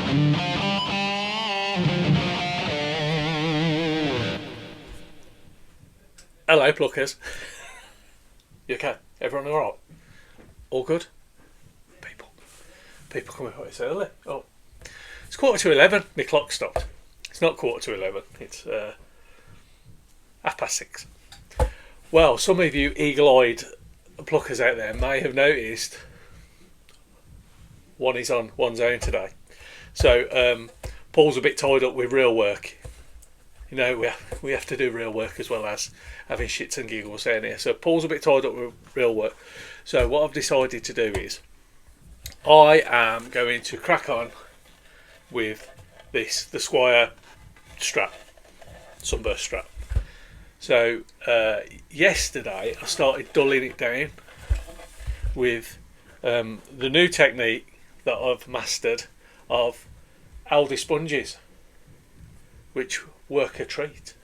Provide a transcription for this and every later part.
Hello, pluckers. You okay? Everyone alright? All good? People coming home. It's early. Oh, it's 11:15. My clock stopped. It's not 11:15. It's 6:30. Well, some of you eagle-eyed pluckers out there may have noticed one is on one's own today. So Paul's a bit tied up with real work. You know, we have to do real work as well as having shits and giggles down here. So Paul's a bit tied up with real work. So what I've decided to do is I am going to crack on with the Squire Strat, Sunburst Strat. So yesterday I started dulling it down with the new technique that I've mastered of Aldi sponges, which work a treat.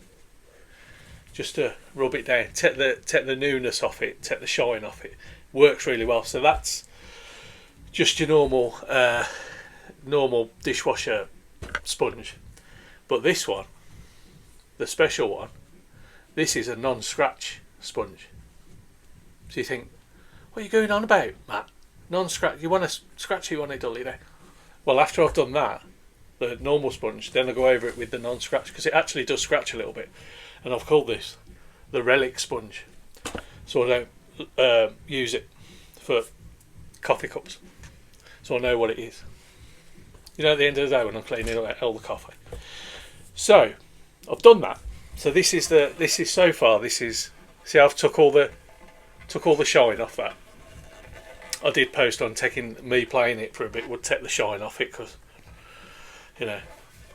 Just to rub it down, take the newness off it, take the shine off it. Works really well. So that's just your normal dishwasher sponge. But this one, the special one, this is a non-scratch sponge. So you think, what are you going on about, Matt? Non-scratch, you want to scratch it, you want to dull it down. Well, after I've done that, the normal sponge, then I go over it with the non-scratch, because it actually does scratch a little bit. And I've called this the relic sponge. So I don't use it for coffee cups. So I know what it is. You know, at the end of the day when I'm cleaning all the coffee. So I've done that. So this is so far. See, I've took all the shine off that. I did post on taking me playing it for a bit would take the shine off it, because you know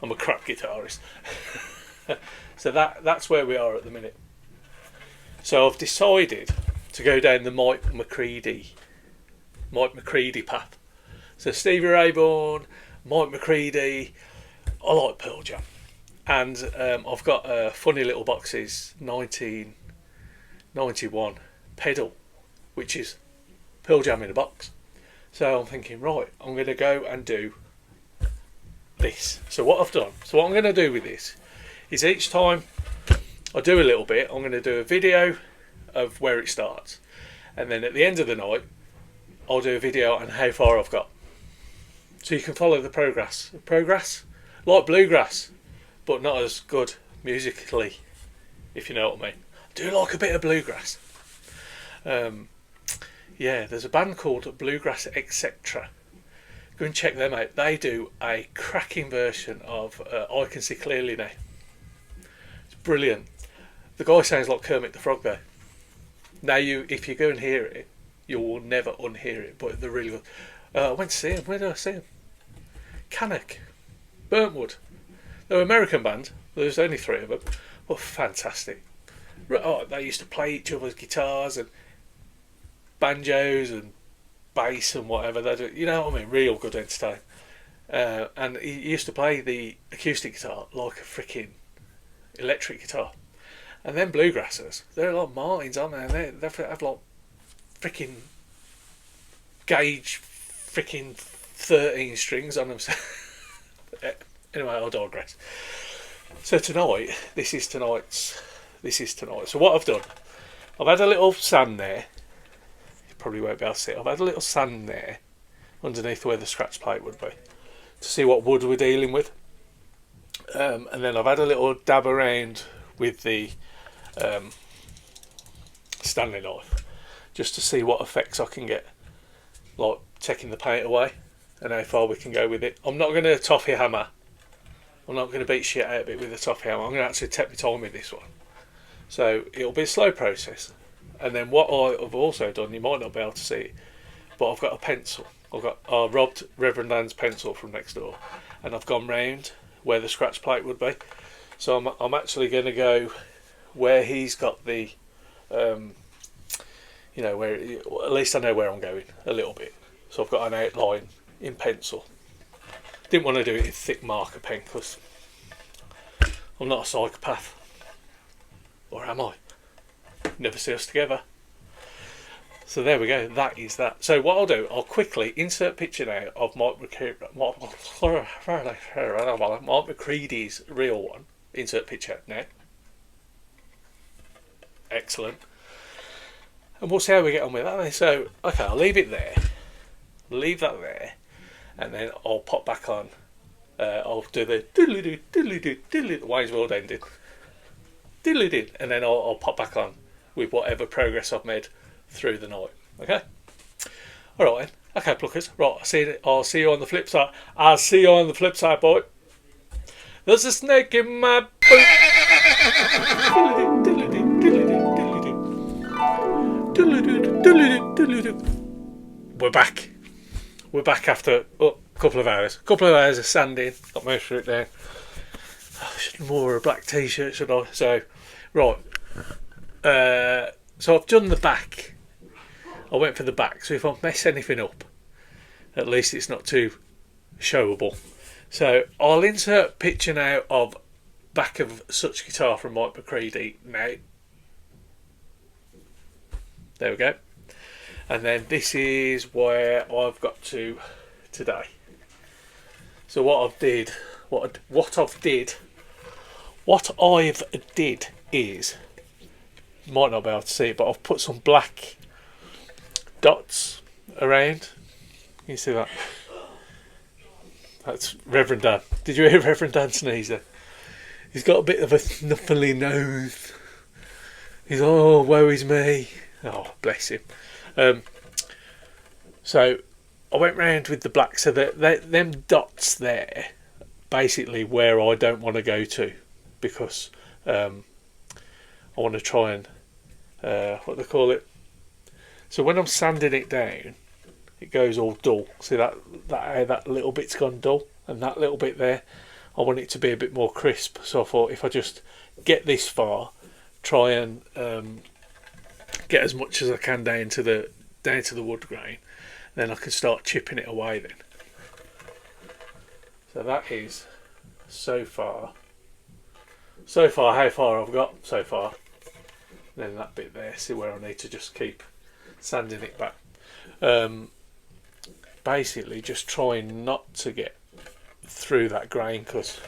I'm a crap guitarist. So that's where we are at the minute. So I've decided to go down the Mike McCready path. So Stevie Ray Vaughan, Mike McCready. I like Pearl Jam, and I've got a funny little boxes 1991 pedal, which is Pearl Jam in a box. So I'm thinking, right, I'm going to go and do this. So what I'm going to do with this is each time I do a little bit, I'm going to do a video of where it starts, and then at the end of the night I'll do a video on how far I've got, so you can follow the progress like bluegrass, but not as good musically, if you know what I mean. I do like a bit of bluegrass. Yeah, there's a band called Bluegrass Etc. Go and check them out. They do a cracking version of I Can See Clearly Now. It's brilliant. The guy sounds like Kermit the Frog though. Now if you go and hear it, you will never unhear it, but they're really good. I went to see them. Where did I see them? Cannock, Burntwood. They're an American band. There's only 3 of them. Well, fantastic. Oh, they used to play each other's guitars and banjos and bass and whatever. They do, you know what I mean? Real good entertainment. And he used to play the acoustic guitar like a freaking electric guitar. And then bluegrassers, they're like Martins, aren't they? They have like freaking gauge freaking 13 strings on them. Anyway, I'll digress. So tonight, this is tonight. So what I've done, I've had a little sand there. You probably won't be able to see it. I've had a little sand there underneath where the scratch plate would be, to see what wood we're dealing with. And then I've had a little dab around with the Stanley knife, just to see what effects I can get, like taking the paint away and how far we can go with it. I'm not going to toffee hammer. I'm not going to beat shit out of it with a toffee hammer. I'm going to actually take my time with this one. So it'll be a slow process. And then what I've also done, you might not be able to see it, but I've got a pencil. I robbed Reverend Dan's pencil from next door, and I've gone round where the scratch plate would be. So I'm actually going to go where he's got the, where, at least I know where I'm going a little bit. So I've got an outline in pencil. Didn't want to do it in thick marker pen because I'm not a psychopath. Or am I? Never see us together. So there we go. That is that. So what I'll do, I'll quickly insert picture now of Mike McCready's real one. Insert picture now. Excellent. And we'll see how we get on with that. So, okay, I'll leave it there. Leave that there. And then I'll pop back on. I'll do the diddly-doo, diddly-doo, diddly-doo, Wayne's World ending. Diddly-doo. And then I'll pop back on with whatever progress I've made through the night. Okay? Alright then. Okay, pluckers. Right, I'll see you on the flip side. I'll see you on the flip side, boy. There's a snake in my boot. We're back. We're back after a couple of hours. A couple of hours of sanding. Got most of it down. I should have more a black t-shirt, should I? So, right. So I've done the back. I went for the back. So if I mess anything up, at least it's not too showable. So I'll insert a picture now of back of such guitar from Mike McCready now. There we go. And then this is where I've got to today. So what I've did is, you might not be able to see it, but I've put some black dots around. Can you see that? That's Reverend Dan. Did you hear Reverend Dan sneeze there? He's got a bit of a snuffly nose. He's, oh, woe is me. Oh, bless him. So I went round with the black, so that them dots there, basically where I don't want to go to, because I want to try and what they call it. So when I'm sanding it down, it goes all dull. See that little bit's gone dull, and that little bit there, I want it to be a bit more crisp. So I thought if I just get this far, try and get as much as I can down to the wood grain, then I can start chipping it away then. So that is so far how far I've got so far. Then that bit there, see where I need to just keep sanding it back. Basically just trying not to get through that grain, because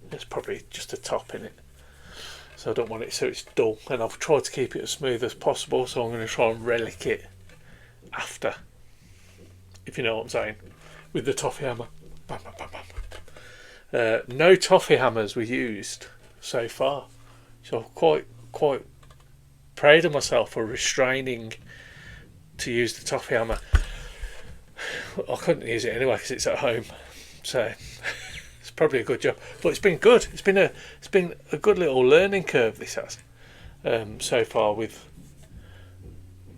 there's probably just a top in it, so I don't want it so it's dull, and I've tried to keep it as smooth as possible, so I'm going to try and relic it after, if you know what I'm saying, with the toffee hammer. Bam, bam, bam, bam. No toffee hammers were used so far, so I'm quite proud of myself for restraining to use the toffee hammer. I couldn't use it anyway because it's at home, so it's probably a good job. But it's been good. It's been a good little learning curve, this has, so far. With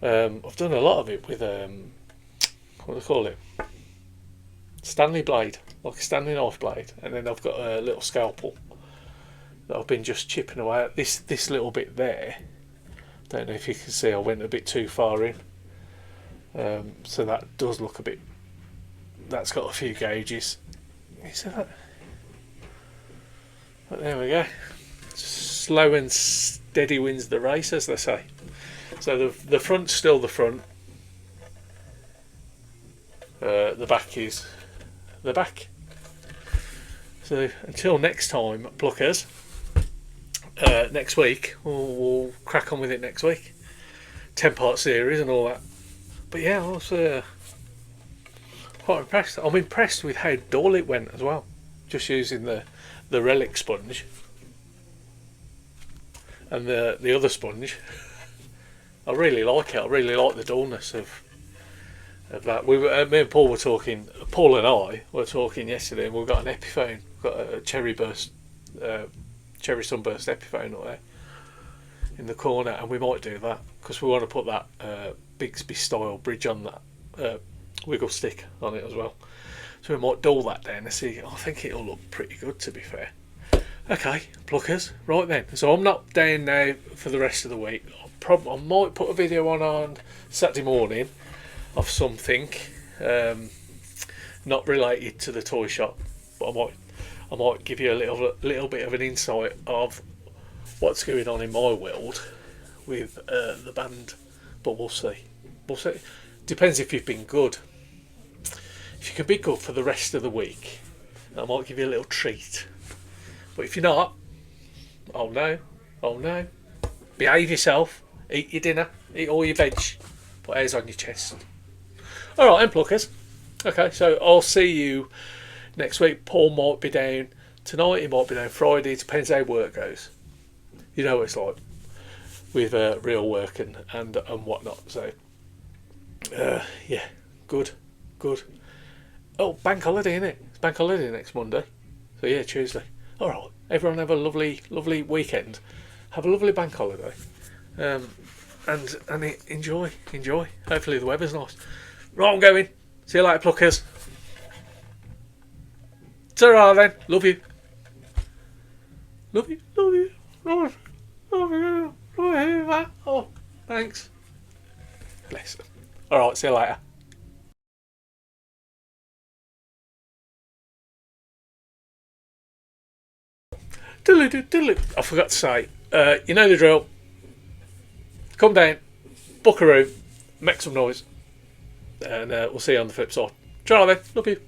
I've done a lot of it with what do they call it? Stanley blade, like a Stanley knife blade, and then I've got a little scalpel that I've been just chipping away at. This little bit there, don't know if you can see, I went a bit too far in. So that does look a bit, that's got a few gauges. You see that? But there we go. Slow and steady wins the race, as they say. So the front's still the front. The back is the back. So until next time, pluckers, next week, we'll crack on with it next week. 10-part series and all that. But yeah, I was quite impressed. I'm impressed with how dull it went as well, just using the relic sponge and the other sponge. I really like it. I really like the dullness of that. Me and Paul were talking. Paul and I were talking yesterday, and we've got an Epiphone. We've got a cherry sunburst Epiphone up there in the corner, and we might do that because we want to put that Bigsby style bridge on that wiggle stick on it as well. So we might dull that down and see. I think it'll look pretty good, to be fair. Okay, pluckers. Right then. So I'm not down now for the rest of the week. I might put a video on Saturday morning of something not related to the toy shop, but I might give you a little bit of an insight of what's going on in my world with the band, but we'll see. we'll see. Depends if you've been good. If you can be good for the rest of the week, I might give you a little treat. But if you're not, oh no, behave yourself, eat your dinner, eat all your veg, put hairs on your chest. Alright, pluckers. Okay, so I'll see you next week. Paul might be down tonight, he might be down Friday, it depends how work goes. You know what it's like with real work and whatnot. So, yeah, good. Oh, bank holiday, innit? It's bank holiday next Monday. So, yeah, Tuesday. Alright, everyone have a lovely weekend. Have a lovely bank holiday. And enjoy. Hopefully the weather's nice. Right, I'm going. See you later, pluckers. Ta-ra then. Love you. Oh, thanks. Bless them. Alright, see you later. Diddle. I forgot to say, you know the drill. Come down, book a room, make some noise, and we'll see you on the flip side. Try then. Love you.